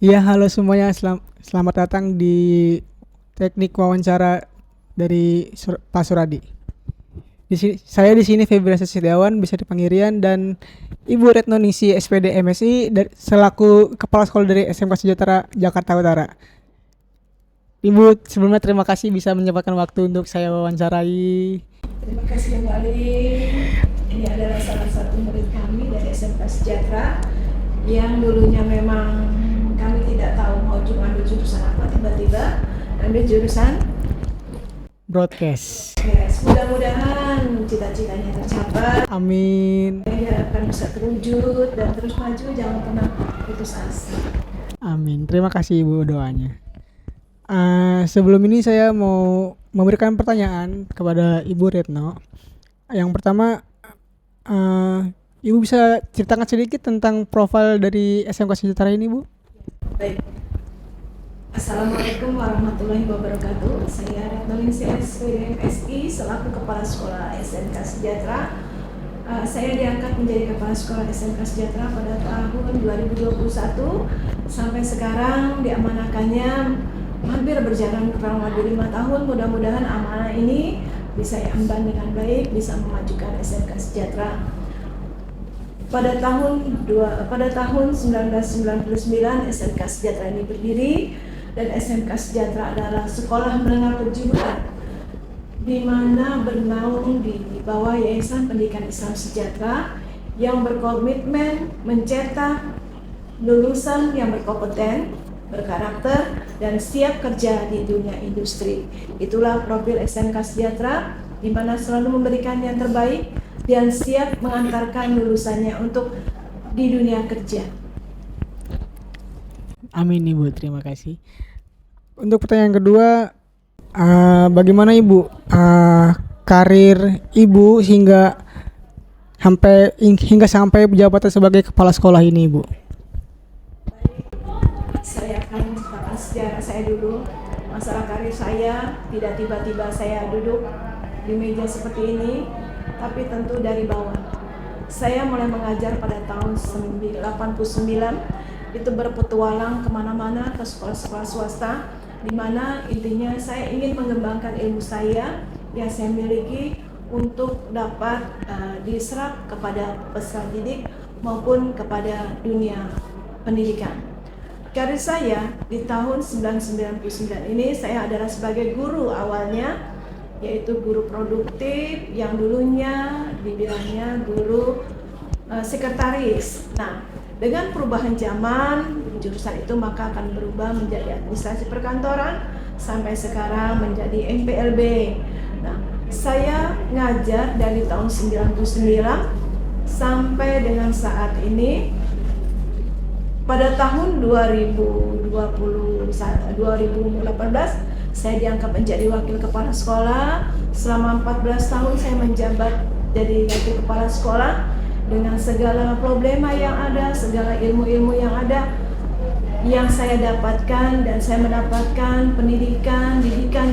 Iya, halo semuanya. Selamat datang di teknik wawancara dari Pak Suradi. Saya di sini Febrian Setiawan, bisa dipanggil Rian, dan Ibu Retno Ningsi SPD MSI selaku Kepala Sekolah dari SMK Sejahtera Jakarta Utara. Ibu, sebelumnya terima kasih bisa menyempatkan waktu untuk saya wawancarai. Terima kasih kembali. Ini adalah salah satu murid kami dari SMK Sejahtera yang dulunya memang kami tidak tahu mau ambil jurusan apa, tiba-tiba ambil jurusan Broadcast. yes. Mudah-mudahan cita-citanya tercapai. Amin. Diharapkan bisa terwujud dan terus maju, jangan pernah putus asa. Amin. Terima kasih Ibu doanya. Sebelum ini saya mau memberikan pertanyaan kepada Ibu Retno. Yang pertama, Ibu bisa ceritakan sedikit tentang profil dari SMK Sejahtera ini, Bu? Baik. Assalamualaikum warahmatullahi wabarakatuh. Saya Retno Ningsi SPD MSI selaku Kepala Sekolah SMK Sejahtera. Saya diangkat menjadi Kepala Sekolah SMK Sejahtera pada tahun 2021. Sampai sekarang diamanahkannya hampir berjalan kurang lebih 5 tahun. Mudah-mudahan amanah ini bisa diemban dengan baik, bisa memajukan SMK Sejahtera. Pada tahun 1999 SMK Sejahtera ini berdiri, dan SMK Sejahtera adalah sekolah menengah kejuruan di mana bernaung di bawah Yayasan Pendidikan Islam Sejahtera yang berkomitmen mencetak lulusan yang berkompeten, berkarakter, dan siap kerja di dunia industri. Itulah profil SMK Sejahtera, di mana selalu memberikan yang terbaik dan siap mengantarkan lulusannya untuk di dunia kerja. Amin Ibu, terima kasih. Untuk pertanyaan kedua, bagaimana Ibu karir Ibu hingga sampai jabatan sebagai kepala sekolah ini, Ibu? Saya akan menceritakan sejarah saya dulu. Masalah karir saya tidak tiba-tiba saya duduk di meja seperti ini, tapi tentu dari bawah. Saya mulai mengajar pada tahun 1989, itu berpetualang kemana-mana ke sekolah-sekolah swasta, di mana intinya saya ingin mengembangkan ilmu saya yang saya miliki untuk dapat diserap kepada peserta didik maupun kepada dunia pendidikan. Karir saya di tahun 1999 ini, saya adalah sebagai guru awalnya, yaitu guru produktif yang dulunya dibilangnya guru sekretaris. Nah, dengan perubahan zaman, jurusan itu maka akan berubah menjadi administrasi perkantoran sampai sekarang menjadi MPLB. Nah, saya ngajar dari tahun 99 sampai dengan saat ini. Pada tahun 2018 saya diangkat menjadi wakil kepala sekolah. Selama 14 tahun saya menjabat jadi wakil kepala sekolah, dengan segala problema yang ada, segala ilmu-ilmu yang ada yang saya dapatkan, dan saya mendapatkan didikan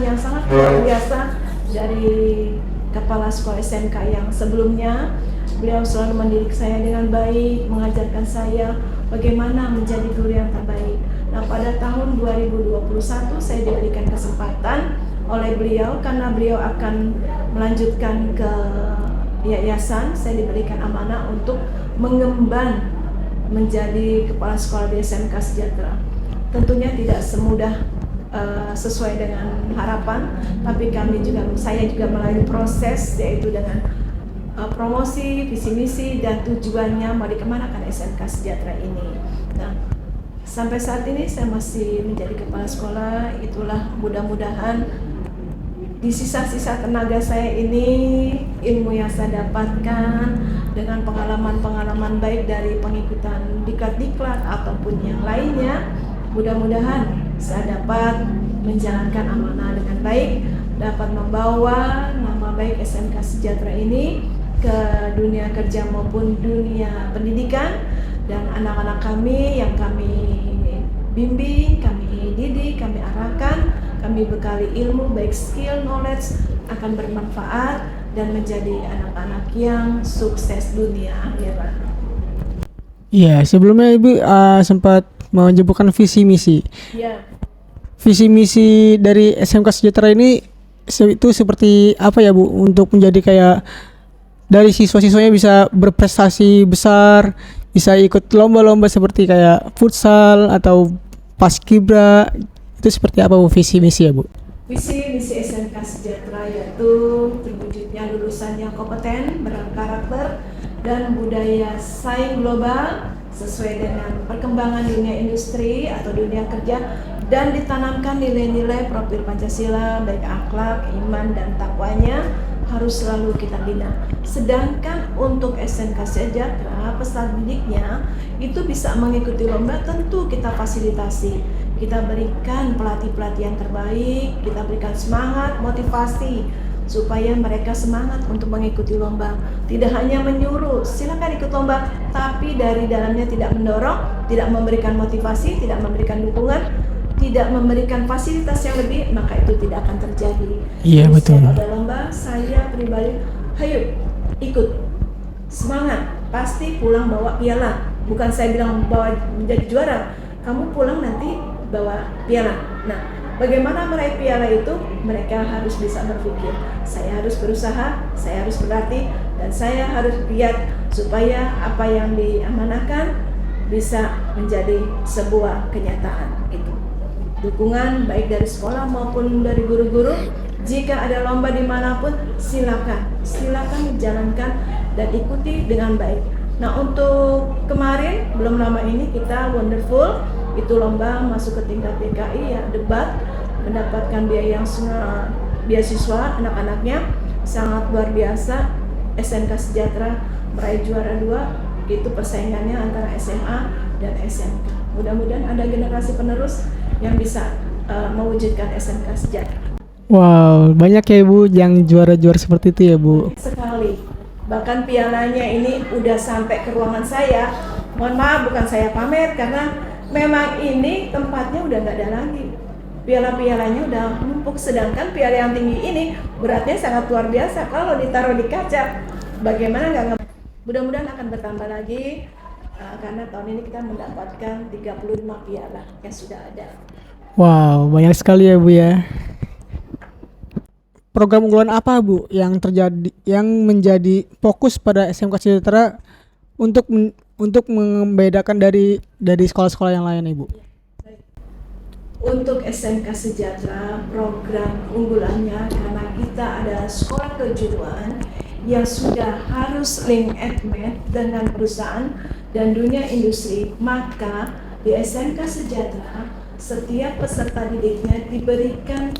yang sangat luar biasa dari kepala sekolah SMK yang sebelumnya. Beliau selalu mendidik saya dengan baik, mengajarkan saya bagaimana menjadi guru yang terbaik. Nah, pada tahun 2021 saya diberikan kesempatan oleh beliau, karena beliau akan melanjutkan ke yayasan. Saya diberikan amanah untuk mengemban menjadi kepala sekolah di SMK Sejahtera. Tentunya tidak semudah sesuai dengan harapan, tapi saya juga melalui proses, yaitu dengan promosi, visi misi, dan tujuannya mau dikemanakan SMK Sejahtera ini. Nah, sampai saat ini saya masih menjadi kepala sekolah. Itulah, mudah-mudahan di sisa-sisa tenaga saya ini, ilmu yang saya dapatkan dengan pengalaman-pengalaman baik dari pengikutan diklat-diklat ataupun yang lainnya, mudah-mudahan saya dapat menjalankan amanah dengan baik, dapat membawa nama baik SMK Sejahtera ini ke dunia kerja maupun dunia pendidikan, dan anak-anak kami yang kami bimbing, kami didik, kami arahkan, kami bekali ilmu baik skill, knowledge akan bermanfaat dan menjadi anak-anak yang sukses dunia akhirat. Iya, sebelumnya Ibu sempat menyebutkan visi misi. Ya, Visi misi dari SMK Sejahtera ini itu seperti apa ya Bu, untuk menjadi kayak dari siswa-siswanya bisa berprestasi besar, bisa ikut lomba-lomba seperti kayak futsal atau paskibra, itu seperti apa Bu visi misi ya Bu? visi misi SMK Sejahtera yaitu terwujudnya lulusan yang kompeten, berkarakter, dan budaya saing global sesuai dengan perkembangan dunia industri atau dunia kerja, dan ditanamkan nilai-nilai profil Pancasila baik akhlak, iman, dan takwanya harus selalu kita bina. Sedangkan untuk SMK Sejahtera, peserta didiknya itu bisa mengikuti lomba, tentu kita fasilitasi. Kita berikan pelatihan terbaik, kita berikan semangat, motivasi supaya mereka semangat untuk mengikuti lomba. Tidak hanya menyuruh, silakan ikut lomba, tapi dari dalamnya tidak mendorong, tidak memberikan motivasi, tidak memberikan dukungan, tidak memberikan fasilitas yang lebih, maka itu tidak akan terjadi. Iya, betul. Setiap ada lomba, saya pribadi, ayo ikut, semangat, pasti pulang bawa piala. Bukan saya bilang bawa menjadi juara, kamu pulang nanti bawa piala. Nah, bagaimana meraih piala itu? Mereka harus bisa berpikir, saya harus berusaha, saya harus berlatih, dan saya harus giat supaya apa yang diamanahkan bisa menjadi sebuah kenyataan. Itu dukungan baik dari sekolah maupun dari guru-guru. Jika ada lomba dimanapun, silakan jalankan dan ikuti dengan baik. Nah, untuk kemarin belum lama ini kita wonderful, itu lomba masuk ke tingkat DKI ya, debat, mendapatkan biaya yang beasiswa anak-anaknya sangat luar biasa. SMK Sejahtera meraih juara 2, itu persaingannya antara SMA dan SMK. Mudah-mudahan ada generasi penerus yang bisa mewujudkan SMK Sejahtera. Wow, banyak ya Bu yang juara-juara seperti itu ya Bu. Sekali. Bahkan pialanya ini udah sampai ke ruangan saya. Mohon maaf, bukan saya pamer karena memang ini tempatnya udah nggak ada lagi. Piala-pialanya udah numpuk, sedangkan piala yang tinggi ini beratnya sangat luar biasa. Kalau ditaruh di kaca, bagaimana nggak mudah-mudahan akan bertambah lagi karena tahun ini kita mendapatkan 35 piala yang sudah ada. Wow, banyak sekali ya Bu ya. Program unggulan apa Bu yang menjadi fokus pada SMK Sejahtera untuk membedakan dari sekolah-sekolah yang lain Ibu? Untuk SMK Sejahtera, program unggulannya karena kita ada sekolah kejuruan yang sudah harus link admit dengan perusahaan dan dunia industri, maka di SMK Sejahtera setiap peserta didiknya diberikan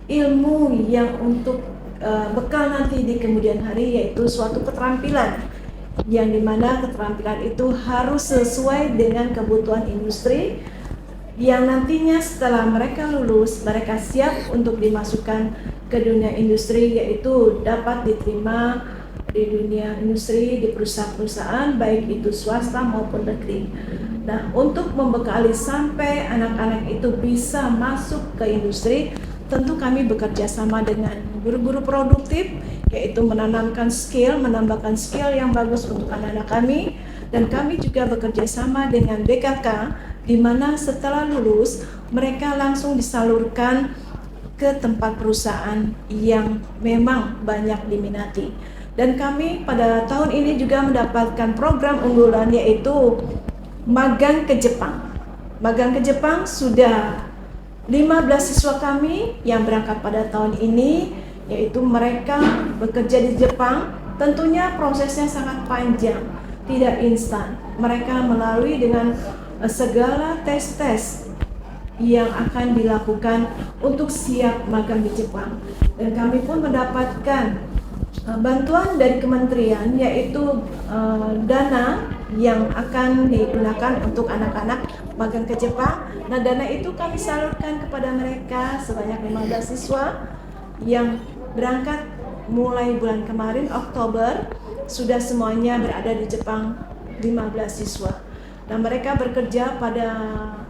ilmu yang untuk bekal nanti di kemudian hari, yaitu suatu keterampilan yang dimana keterampilan itu harus sesuai dengan kebutuhan industri yang nantinya setelah mereka lulus mereka siap untuk dimasukkan ke dunia industri, yaitu dapat diterima di dunia industri di perusahaan-perusahaan baik itu swasta maupun negeri. Nah, untuk membekali sampai anak-anak itu bisa masuk ke industri, tentu kami bekerja sama dengan guru-guru produktif, yaitu menanamkan skill, menambahkan skill yang bagus untuk anak-anak kami. Dan kami juga bekerja sama dengan BKK, di mana setelah lulus mereka langsung disalurkan ke tempat perusahaan yang memang banyak diminati. Dan kami pada tahun ini juga mendapatkan program unggulan, yaitu magang ke Jepang. Magang ke Jepang sudah 15 siswa kami yang berangkat pada tahun ini, yaitu mereka bekerja di Jepang. Tentunya prosesnya sangat panjang, tidak instan. Mereka melalui dengan segala tes-tes yang akan dilakukan untuk siap magang di Jepang. Dan kami pun mendapatkan bantuan dari kementerian, yaitu dana yang akan digunakan untuk anak-anak magang ke Jepang. Nah, dana itu kami salurkan kepada mereka sebanyak 15 siswa yang berangkat mulai bulan kemarin Oktober, sudah semuanya berada di Jepang 15 siswa. Nah, mereka bekerja pada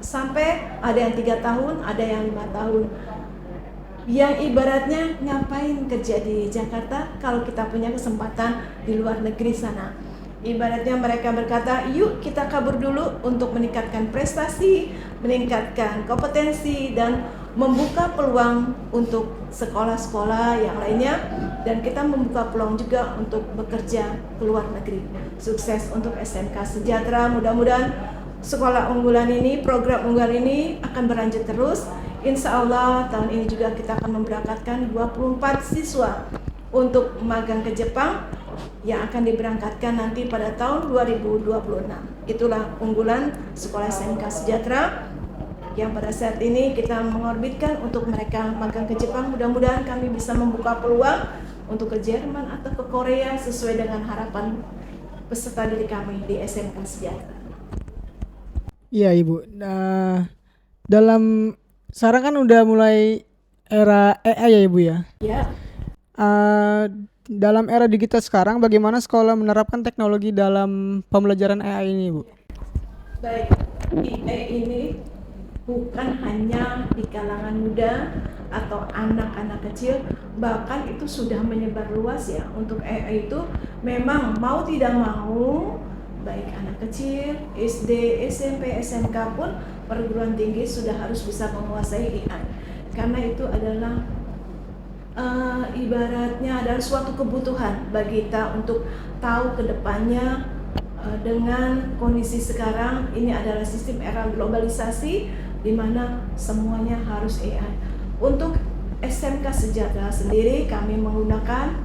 sampai ada yang 3 tahun, ada yang 5 tahun. Yang ibaratnya ngapain kerja di Jakarta kalau kita punya kesempatan di luar negeri sana. Ibaratnya mereka berkata, yuk kita kabur dulu untuk meningkatkan prestasi, meningkatkan kompetensi, dan membuka peluang untuk sekolah-sekolah yang lainnya, dan kita membuka peluang juga untuk bekerja ke luar negeri. Sukses untuk SMK Sejahtera, mudah-mudahan sekolah unggulan ini, program unggulan ini akan berlanjut terus. Insya Allah tahun ini juga kita akan memberangkatkan 24 siswa untuk magang ke Jepang yang akan diberangkatkan nanti pada tahun 2026. Itulah unggulan sekolah SMK Sejahtera yang pada saat ini kita mengorbitkan untuk mereka magang ke Jepang. Mudah-mudahan kami bisa membuka peluang untuk ke Jerman atau ke Korea sesuai dengan harapan peserta didik kami di SMK Sejahtera. Iya Ibu. Nah, dalam sekarang kan udah mulai era AI ya Ibu ya. Ya, Dalam era digital sekarang, bagaimana sekolah menerapkan teknologi dalam pembelajaran AI ini Ibu? baik. AI ini bukan hanya di kalangan muda atau anak-anak kecil, bahkan itu sudah menyebar luas ya. Untuk AI itu memang mau tidak mau, baik anak kecil, SD, SMP, SMK pun perguruan tinggi sudah harus bisa menguasai AI. Karena itu adalah ibaratnya adalah suatu kebutuhan bagi kita untuk tahu ke depannya. Dengan kondisi sekarang ini adalah sistem era globalisasi di mana semuanya harus AI. Untuk SMK Sejahtera sendiri kami menggunakan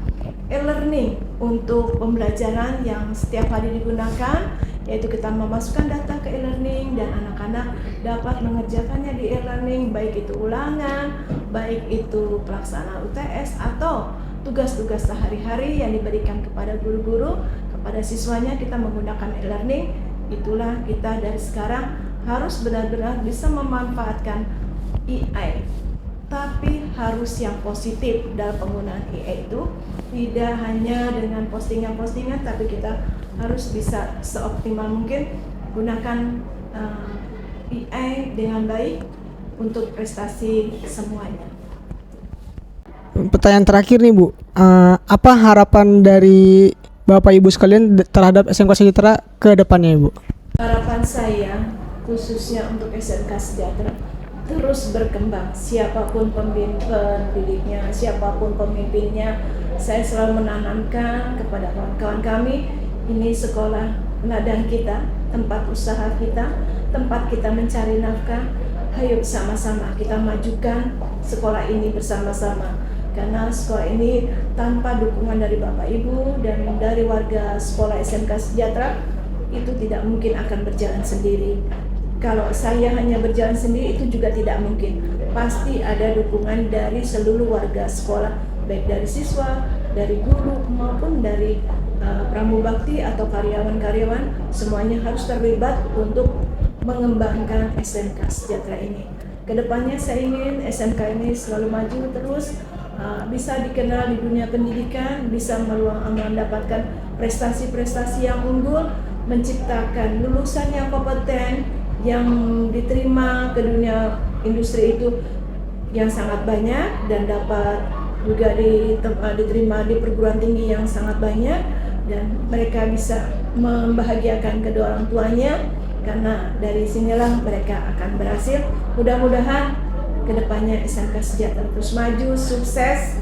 e-learning untuk pembelajaran yang setiap hari digunakan, yaitu kita memasukkan data ke e-learning dan anak-anak dapat mengerjakannya di e-learning, baik itu ulangan, baik itu pelaksanaan UTS atau tugas-tugas sehari-hari yang diberikan kepada guru-guru, kepada siswanya. Kita menggunakan e-learning. Itulah kita dari sekarang harus benar-benar bisa memanfaatkan AI, tapi harus yang positif dalam penggunaan AI itu. Tidak hanya dengan postingan-postingan, tapi kita harus bisa seoptimal mungkin gunakan AI dengan baik untuk prestasi semuanya. Pertanyaan terakhir nih Bu, apa harapan dari Bapak Ibu sekalian terhadap SMK Sejahtera ke depannya Ibu? Harapan saya khususnya untuk SMK Sejahtera terus berkembang, siapapun pendidiknya, siapapun pemimpinnya. Saya selalu menanamkan kepada kawan-kawan kami, ini sekolah ladang kita, tempat usaha kita, tempat kita mencari nafkah. Ayo sama-sama kita majukan sekolah ini bersama-sama, karena sekolah ini tanpa dukungan dari Bapak Ibu dan dari warga sekolah SMK Sejahtera itu tidak mungkin akan berjalan sendiri. Kalau saya hanya berjalan sendiri itu juga tidak mungkin. Pasti ada dukungan dari seluruh warga sekolah, baik dari siswa, dari guru maupun dari pramubakti atau karyawan-karyawan. Semuanya harus terlibat untuk mengembangkan SMK Sejahtera ini. Kedepannya saya ingin SMK ini selalu maju terus, bisa dikenal di dunia pendidikan, bisa mendapatkan prestasi-prestasi yang unggul, menciptakan lulusan yang kompeten, yang diterima ke dunia industri itu yang sangat banyak, dan dapat juga diterima di perguruan tinggi yang sangat banyak, dan mereka bisa membahagiakan kedua orang tuanya, karena dari sinilah mereka akan berhasil. Mudah-mudahan kedepannya SMK Sejahtera terus maju, sukses,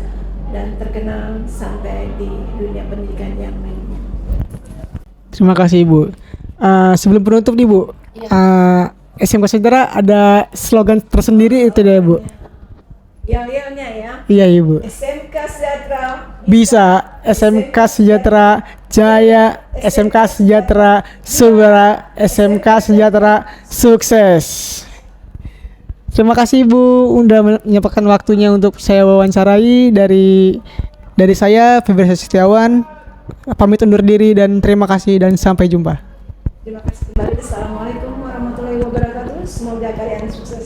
dan terkenal sampai di dunia pendidikan yang lainnya. Terima kasih Ibu. Sebelum penutup nih Bu, SMK Sejahtera ada slogan tersendiri itu deh Bu. Yel-yelnya ya. Iya Ibu. SMK Sejahtera Bisa, SMK Sejahtera Jaya, SMK Sejahtera Subara, SMK Sejahtera sukses. Terima kasih Ibu udah menyempatkan waktunya untuk saya wawancarai. Dari saya Febri Setiawan pamit undur diri dan terima kasih dan sampai jumpa. Terima kasih kembali. Assalamualaikum warahmatullahi wabarakatuh. Semoga kalian sukses.